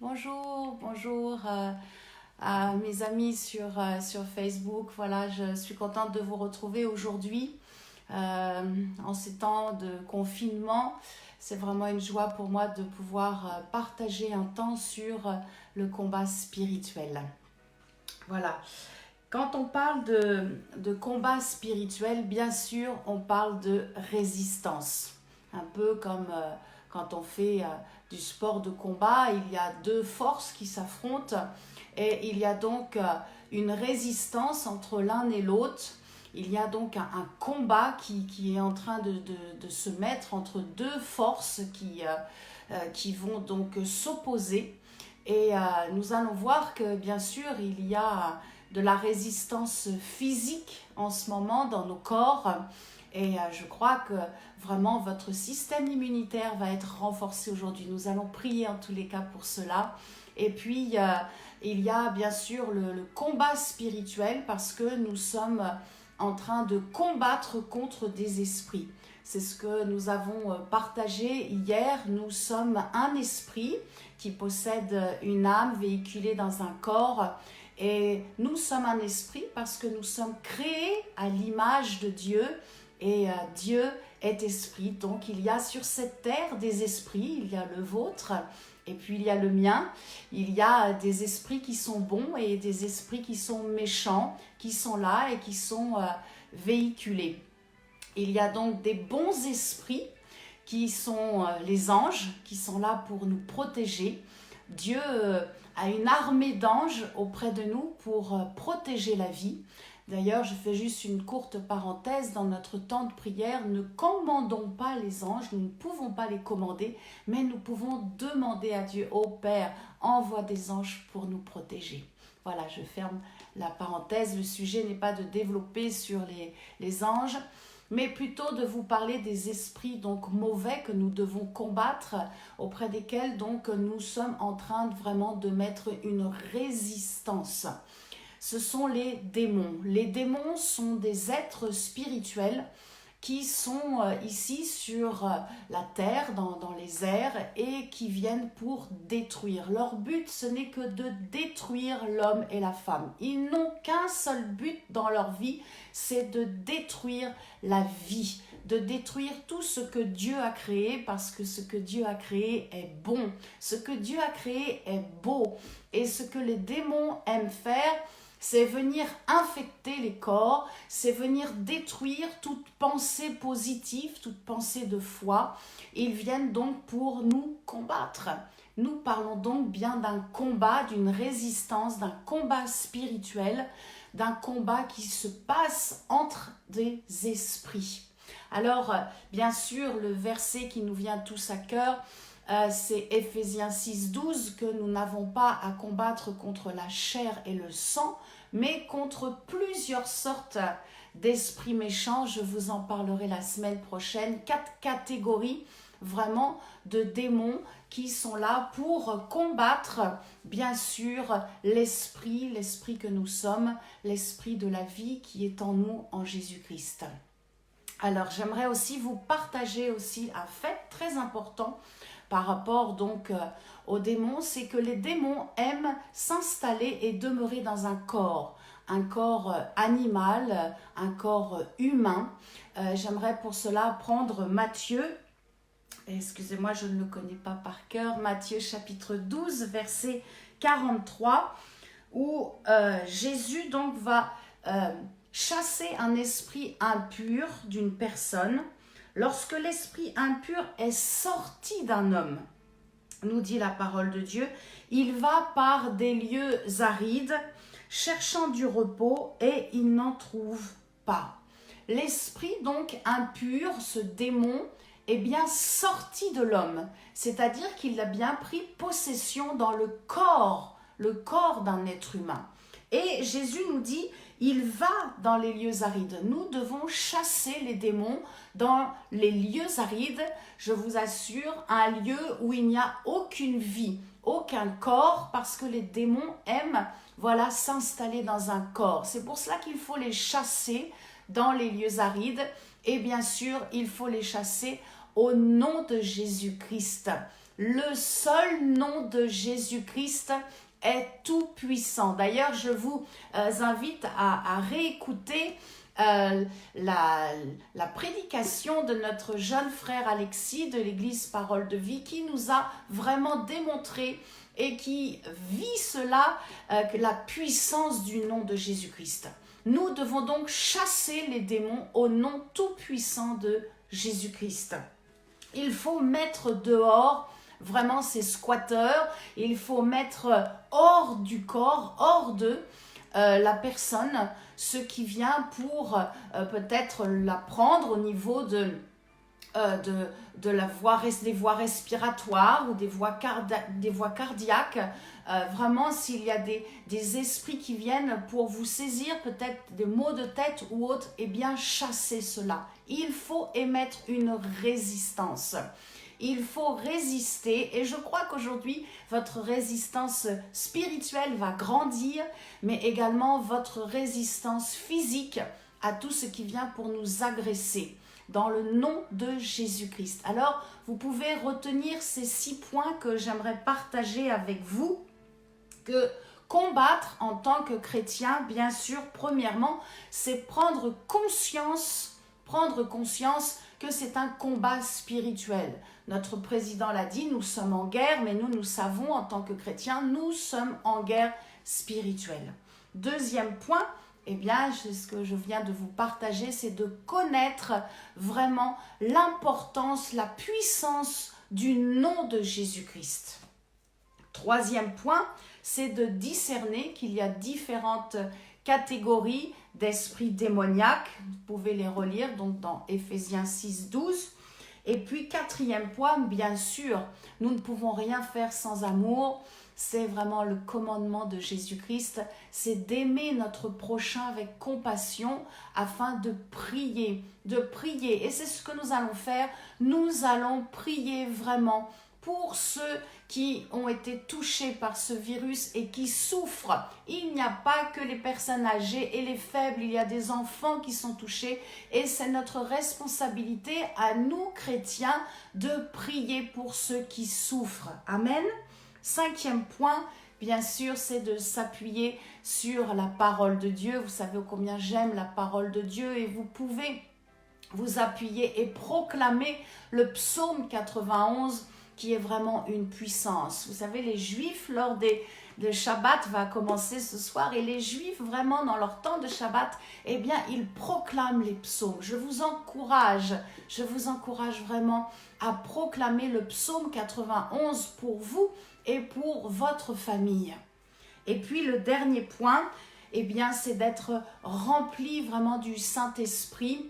Bonjour, bonjour à mes amis sur Facebook. Voilà, je suis contente de vous retrouver aujourd'hui en ces temps de confinement. C'est vraiment une joie pour moi de pouvoir partager un temps sur le combat spirituel. Voilà. Quand on parle de combat spirituel, bien sûr, on parle de résistance. Un peu comme quand on fait du sport de combat, il y a deux forces qui s'affrontent et il y a donc une résistance entre l'un et l'autre. Il y a donc un combat qui est en train de se mettre entre deux forces qui vont donc s'opposer. Et nous allons voir que bien sûr, il y a de la résistance physique en ce moment dans nos corps. Et je crois que vraiment votre système immunitaire va être renforcé aujourd'hui. Nous allons prier en tous les cas pour cela. Et puis, il y a bien sûr le combat spirituel parce que nous sommes en train de combattre contre des esprits. C'est ce que nous avons partagé hier. Nous sommes un esprit qui possède une âme véhiculée dans un corps. Et nous sommes un esprit parce que nous sommes créés à l'image de Dieu. Et Dieu est esprit. Donc il y a sur cette terre des esprits. Il y a le vôtre et puis il y a le mien. Il y a des esprits qui sont bons et des esprits qui sont méchants, qui sont là et qui sont véhiculés. Il y a donc des bons esprits qui sont les anges, qui sont là pour nous protéger. Dieu a une armée d'anges auprès de nous pour protéger la vie. D'ailleurs, je fais juste une courte parenthèse. Dans notre temps de prière, ne commandons pas les anges, nous ne pouvons pas les commander, mais nous pouvons demander à Dieu, ô Père, envoie des anges pour nous protéger. Voilà, je ferme la parenthèse. Le sujet n'est pas de développer sur les anges, mais plutôt de vous parler des esprits donc mauvais que nous devons combattre, auprès desquels donc nous sommes en train vraiment de mettre une résistance. Ce sont les démons. Les démons sont des êtres spirituels qui sont ici sur la terre, dans les airs, et qui viennent pour détruire. Leur but, ce n'est que de détruire l'homme et la femme. Ils n'ont qu'un seul but dans leur vie, c'est de détruire la vie, de détruire tout ce que Dieu a créé, parce que ce que Dieu a créé est bon, ce que Dieu a créé est beau, et ce que les démons aiment faire, c'est venir infecter les corps, c'est venir détruire toute pensée positive, toute pensée de foi. Ils viennent donc pour nous combattre. Nous parlons donc bien d'un combat, d'une résistance, d'un combat spirituel, d'un combat qui se passe entre des esprits. Alors, bien sûr, le verset qui nous vient tous à cœur, c'est Ephésiens 6,12, que nous n'avons pas à combattre contre la chair et le sang, mais contre plusieurs sortes d'esprits méchants. Je vous en parlerai la semaine prochaine. 4 catégories vraiment de démons qui sont là pour combattre, bien sûr, l'esprit que nous sommes, l'esprit de la vie qui est en nous en Jésus-Christ. Alors, j'aimerais aussi vous partager aussi un fait très important par rapport donc aux démons, c'est que les démons aiment s'installer et demeurer dans un corps animal, un corps humain. J'aimerais pour cela prendre Matthieu, excusez-moi, je ne le connais pas par cœur, Matthieu chapitre 12, verset 43, où Jésus donc va chasser un esprit impur d'une personne. Lorsque l'esprit impur est sorti d'un homme, nous dit la parole de Dieu, il va par des lieux arides, cherchant du repos, et il n'en trouve pas. L'esprit donc impur, ce démon, est bien sorti de l'homme, c'est-à-dire qu'il a bien pris possession dans le corps d'un être humain. Et Jésus nous dit, il va dans les lieux arides. Nous devons chasser les démons dans les lieux arides. Je vous assure, un lieu où il n'y a aucune vie, aucun corps, parce que les démons aiment, s'installer dans un corps. C'est pour cela qu'il faut les chasser dans les lieux arides. Et bien sûr, il faut les chasser au nom de Jésus-Christ. le seul nom de Jésus-Christ est tout puissant. D'ailleurs, je vous invite à réécouter la prédication de notre jeune frère Alexis de l'église Parole de Vie, qui nous a vraiment démontré et qui vit cela, la puissance du nom de Jésus-Christ. Nous devons donc chasser les démons au nom tout puissant de Jésus-Christ. Il faut mettre dehors vraiment ces squatteurs, il faut mettre hors du corps, hors d'eux, la personne, ce qui vient pour peut-être la prendre au niveau des voies respiratoires ou des voies cardiaques. Vraiment, s'il y a des esprits qui viennent pour vous saisir, peut-être des maux de tête ou autres, eh bien, chassez cela. Il faut émettre une résistance. Il faut résister, et je crois qu'aujourd'hui, votre résistance spirituelle va grandir, mais également votre résistance physique à tout ce qui vient pour nous agresser, dans le nom de Jésus-Christ. Alors, vous pouvez retenir ces 6 points que j'aimerais partager avec vous, que combattre en tant que chrétien, bien sûr, premièrement, c'est prendre conscience que c'est un combat spirituel. Notre président l'a dit, nous sommes en guerre, mais nous savons en tant que chrétiens, nous sommes en guerre spirituelle. Deuxième point, eh bien, ce que je viens de vous partager, c'est de connaître vraiment l'importance, la puissance du nom de Jésus-Christ. Troisième point, c'est de discerner qu'il y a différentes catégories d'esprits démoniaques. Vous pouvez les relire donc dans Éphésiens 6, 12. Et puis, quatrième point, bien sûr, nous ne pouvons rien faire sans amour. C'est vraiment le commandement de Jésus-Christ, c'est d'aimer notre prochain avec compassion afin de prier. Et c'est ce que nous allons faire. Nous allons prier vraiment pour ceux qui ont été touchés par ce virus et qui souffrent. Il n'y a pas que les personnes âgées et les faibles, il y a des enfants qui sont touchés et c'est notre responsabilité à nous chrétiens de prier pour ceux qui souffrent. Amen. Cinquième point, bien sûr, c'est de s'appuyer sur la parole de Dieu. Vous savez combien j'aime la parole de Dieu et vous pouvez vous appuyer et proclamer le psaume 91 qui est vraiment une puissance. Vous savez, les Juifs, lors le Shabbat va commencer ce soir et les Juifs, vraiment, dans leur temps de Shabbat, eh bien, ils proclament les psaumes. Je vous encourage vraiment à proclamer le psaume 91 pour vous et pour votre famille. Et puis, le dernier point, eh bien, c'est d'être rempli vraiment du Saint-Esprit,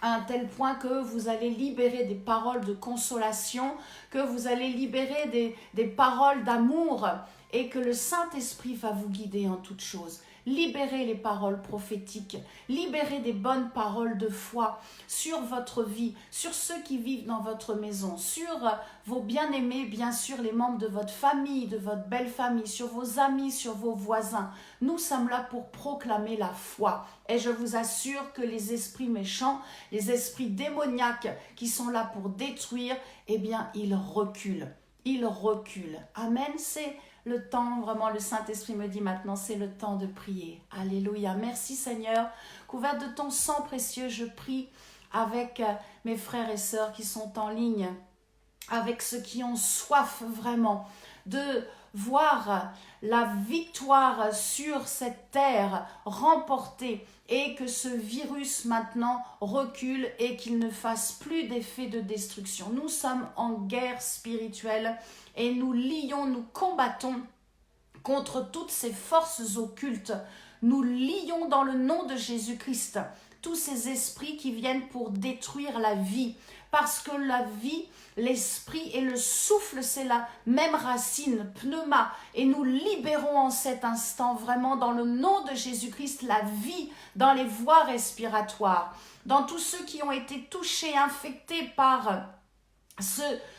à un tel point que vous allez libérer des paroles de consolation, que vous allez libérer des paroles d'amour et que le Saint-Esprit va vous guider en toutes choses. Libérez les paroles prophétiques, libérez des bonnes paroles de foi sur votre vie, sur ceux qui vivent dans votre maison, sur vos bien-aimés, bien sûr, les membres de votre famille, de votre belle famille, sur vos amis, sur vos voisins. Nous sommes là pour proclamer la foi. Et je vous assure que les esprits méchants, les esprits démoniaques qui sont là pour détruire, eh bien, ils reculent. Ils reculent. Amen. C'est le temps, vraiment, le Saint-Esprit me dit maintenant, c'est le temps de prier. Alléluia. Merci Seigneur. Couvert de ton sang précieux, je prie avec mes frères et sœurs qui sont en ligne, avec ceux qui ont soif vraiment de voir la victoire sur cette terre remportée et que ce virus maintenant recule et qu'il ne fasse plus d'effet de destruction. Nous sommes en guerre spirituelle et nous lions, nous combattons contre toutes ces forces occultes. Nous lions dans le nom de Jésus-Christ tous ces esprits qui viennent pour détruire la vie. Parce que la vie, l'esprit et le souffle, c'est la même racine, pneuma. Et nous libérons en cet instant, vraiment dans le nom de Jésus-Christ, la vie dans les voies respiratoires. Dans tous ceux qui ont été touchés, infectés par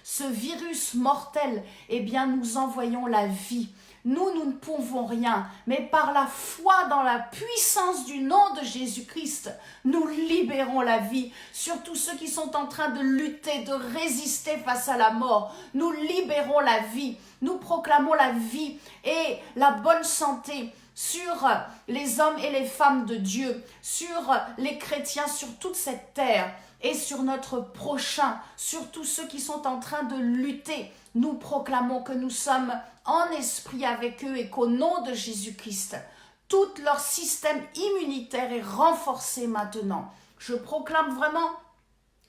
ce virus mortel, eh bien nous envoyons la vie. Nous ne pouvons rien, mais par la foi dans la puissance du nom de Jésus-Christ, nous libérons la vie. Sur tous ceux qui sont en train de lutter, de résister face à la mort, nous libérons la vie. Nous proclamons la vie et la bonne santé sur les hommes et les femmes de Dieu, sur les chrétiens, sur toute cette terre et sur notre prochain, sur tous ceux qui sont en train de lutter. Nous proclamons que nous sommes en esprit avec eux et qu'au nom de Jésus-Christ, tout leur système immunitaire est renforcé maintenant. Je proclame vraiment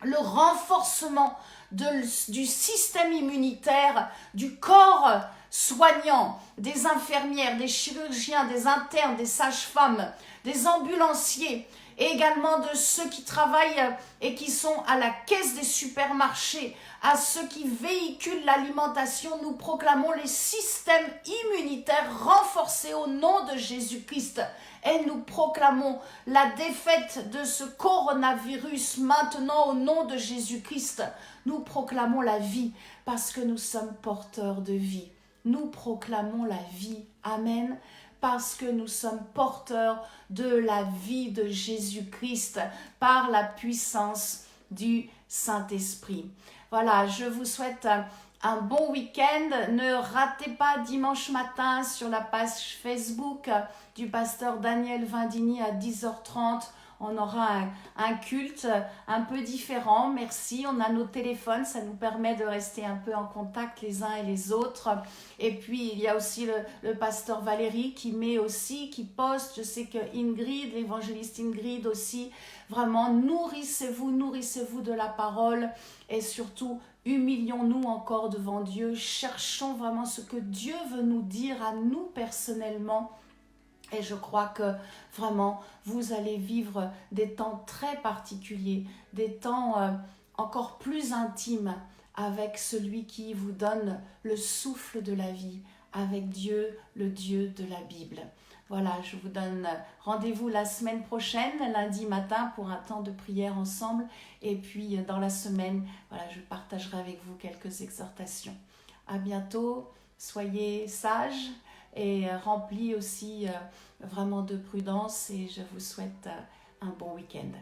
le renforcement du système immunitaire, du corps soignant, des infirmières, des chirurgiens, des internes, des sages-femmes, des ambulanciers, et également de ceux qui travaillent et qui sont à la caisse des supermarchés, à ceux qui véhiculent l'alimentation. Nous proclamons les systèmes immunitaires renforcés au nom de Jésus-Christ et nous proclamons la défaite de ce coronavirus maintenant au nom de Jésus-Christ. Nous proclamons la vie parce que nous sommes porteurs de vie. Nous proclamons la vie. Amen. Parce que nous sommes porteurs de la vie de Jésus-Christ par la puissance du Saint-Esprit. Voilà, je vous souhaite un bon week-end. Ne ratez pas dimanche matin sur la page Facebook du pasteur Daniel Vindini à 10h30. On aura un culte un peu différent. Merci, on a nos téléphones, ça nous permet de rester un peu en contact les uns et les autres. Et puis, il y a aussi le pasteur Valérie qui poste. Je sais que Ingrid, l'évangéliste Ingrid aussi, vraiment, nourrissez-vous de la parole et surtout, humilions-nous encore devant Dieu. Cherchons vraiment ce que Dieu veut nous dire à nous personnellement. Et je crois que vraiment, vous allez vivre des temps très particuliers, des temps encore plus intimes avec celui qui vous donne le souffle de la vie, avec Dieu, le Dieu de la Bible. Voilà, je vous donne rendez-vous la semaine prochaine, lundi matin, pour un temps de prière ensemble. Et puis, dans la semaine, voilà, je partagerai avec vous quelques exhortations. À bientôt, soyez sages et remplis aussi vraiment de prudence et je vous souhaite un bon week-end.